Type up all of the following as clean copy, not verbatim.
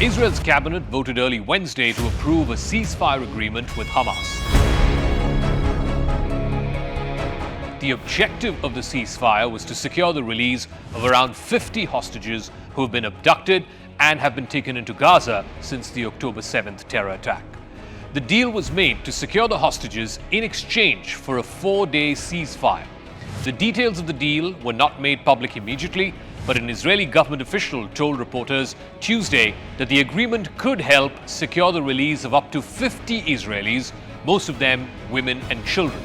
Israel's cabinet voted early Wednesday to approve a ceasefire agreement with Hamas. The objective of the ceasefire was to secure the release of around 50 hostages who have been abducted and have been taken into Gaza since the October 7th terror attack. The deal was made to secure the hostages in exchange for a 4-day ceasefire. The details of the deal were not made public immediately, but an Israeli government official told reporters Tuesday that the agreement could help secure the release of up to 50 Israelis, most of them women and children.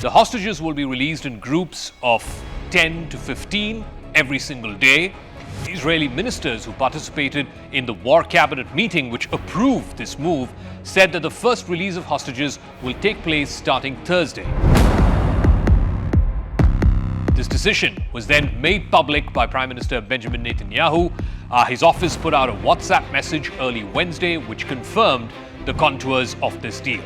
The hostages will be released in groups of 10 to 15 every single day. Israeli ministers who participated in the war cabinet meeting which approved this move said that the first release of hostages will take place starting Thursday. This decision was then made public by Prime Minister Benjamin Netanyahu. His office put out a WhatsApp message early Wednesday which confirmed the contours of this deal.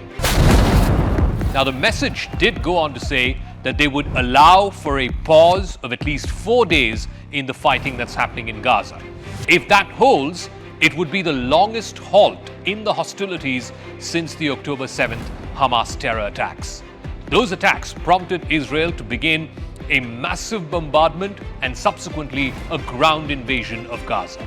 Now, the message did go on to say that they would allow for a pause of at least 4 days in the fighting that's happening in Gaza. If that holds, it would be the longest halt in the hostilities since the October 7th Hamas terror attacks. Those attacks prompted Israel to begin a massive bombardment and subsequently a ground invasion of Gaza.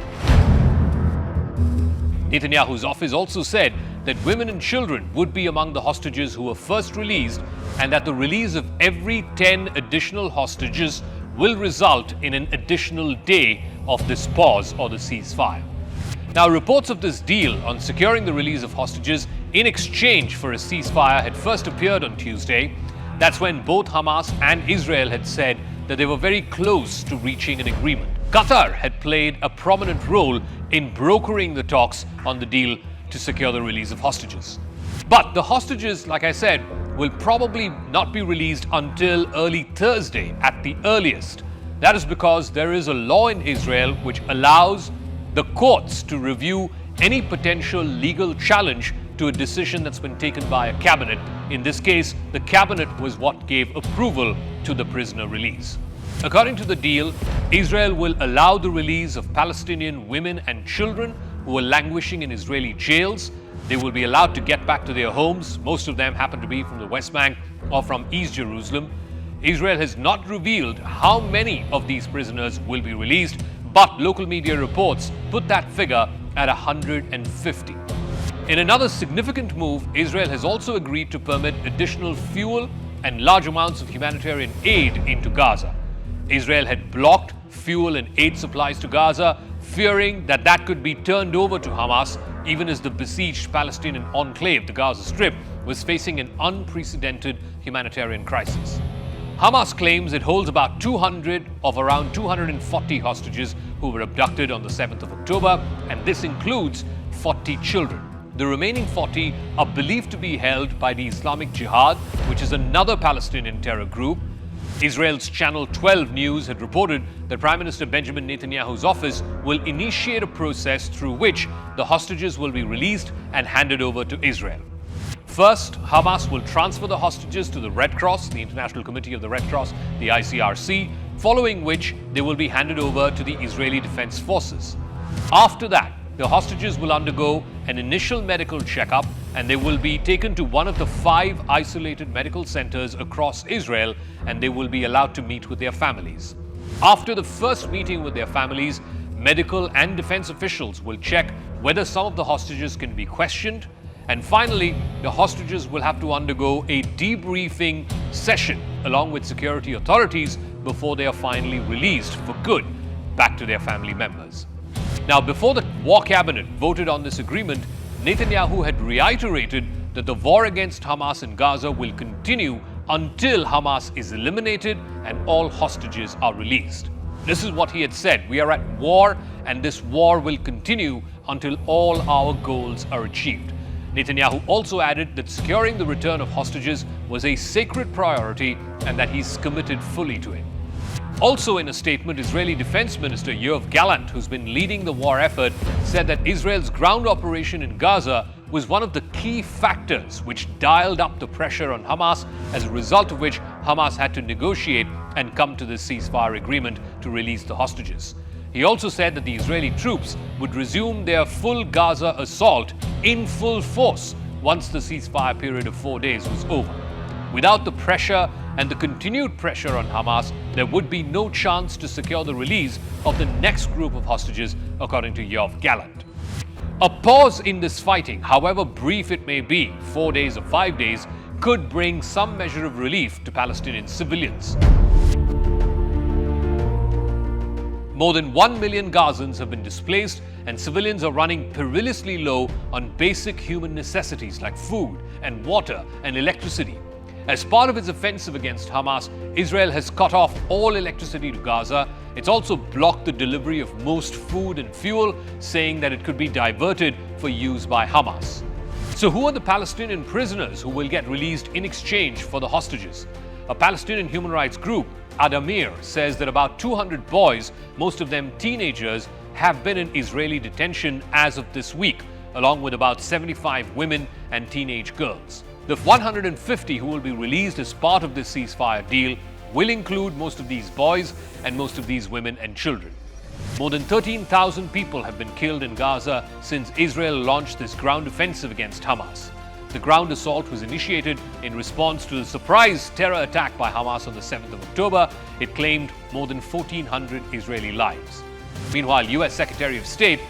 Netanyahu's office also said that women and children would be among the hostages who were first released and that the release of every 10 additional hostages will result in an additional day of this pause or the ceasefire. Now, reports of this deal on securing the release of hostages in exchange for a ceasefire had first appeared on Tuesday. That's when both Hamas and Israel had said that they were very close to reaching an agreement. Qatar had played a prominent role in brokering the talks on the deal to secure the release of hostages. But the hostages, like I said, will probably not be released until early Thursday at the earliest. That is because there is a law in Israel which allows the courts to review any potential legal challenge to a decision that's been taken by a cabinet. In this case, the cabinet was what gave approval to the prisoner release. According to the deal, Israel will allow the release of Palestinian women and children who are languishing in Israeli jails. They will be allowed to get back to their homes. Most of them happen to be from the West Bank or from East Jerusalem. Israel has not revealed how many of these prisoners will be released, but local media reports put that figure at 150. In another significant move, Israel has also agreed to permit additional fuel and large amounts of humanitarian aid into Gaza. Israel had blocked fuel and aid supplies to Gaza, fearing that that could be turned over to Hamas, even as the besieged Palestinian enclave, the Gaza Strip, was facing an unprecedented humanitarian crisis. Hamas claims it holds about 200 of around 240 hostages who were abducted on the 7th of October, and this includes 40 children. The remaining 40 are believed to be held by the Islamic Jihad, which is another Palestinian terror group. Israel's Channel 12 News had reported that Prime Minister Benjamin Netanyahu's office will initiate a process through which the hostages will be released and handed over to Israel. First, Hamas will transfer the hostages to the Red Cross, the International Committee of the Red Cross, the ICRC, following which they will be handed over to the Israeli Defense Forces. After that, the hostages will undergo an initial medical checkup and they will be taken to one of the 5 isolated medical centers across Israel and they will be allowed to meet with their families. After the first meeting with their families, medical and defense officials will check whether some of the hostages can be questioned. And finally, the hostages will have to undergo a debriefing session along with security authorities before they are finally released for good back to their family members. Now, before the war cabinet voted on this agreement, Netanyahu had reiterated that the war against Hamas in Gaza will continue until Hamas is eliminated and all hostages are released. This is what he had said: "We are at war and this war will continue until all our goals are achieved." Netanyahu also added that securing the return of hostages was a sacred priority and that he's committed fully to it. Also in a statement, Israeli Defense Minister Yoav Gallant, who's been leading the war effort, said that Israel's ground operation in Gaza was one of the key factors which dialed up the pressure on Hamas, as a result of which Hamas had to negotiate and come to this ceasefire agreement to release the hostages. He also said that the Israeli troops would resume their full Gaza assault in full force once the ceasefire period of 4 days was over. Without the pressure and the continued pressure on Hamas, there would be no chance to secure the release of the next group of hostages, according to Yoav Gallant. A pause in this fighting, however brief it may be, 4 days or 5 days, could bring some measure of relief to Palestinian civilians. More than 1 million Gazans have been displaced, and civilians are running perilously low on basic human necessities like food and water and electricity. As part of its offensive against Hamas, Israel has cut off all electricity to Gaza. It's also blocked the delivery of most food and fuel, saying that it could be diverted for use by Hamas. So who are the Palestinian prisoners who will get released in exchange for the hostages? A Palestinian human rights group, Addameer, says that about 200 boys, most of them teenagers, have been in Israeli detention as of this week, along with about 75 women and teenage girls. The 150 who will be released as part of this ceasefire deal will include most of these boys and most of these women and children. More than 13,000 people have been killed in Gaza since Israel launched this ground offensive against Hamas. The ground assault was initiated in response to the surprise terror attack by Hamas on the 7th of October. It claimed more than 1,400 Israeli lives. Meanwhile, U.S. Secretary of State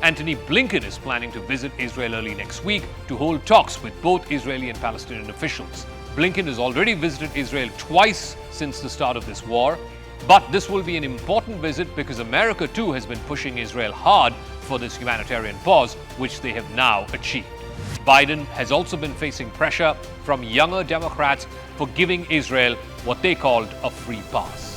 Antony Blinken is planning to visit Israel early next week to hold talks with both Israeli and Palestinian officials. Blinken has already visited Israel twice since the start of this war, but this will be an important visit because America too has been pushing Israel hard for this humanitarian pause, which they have now achieved. Biden has also been facing pressure from younger Democrats for giving Israel what they called a free pass.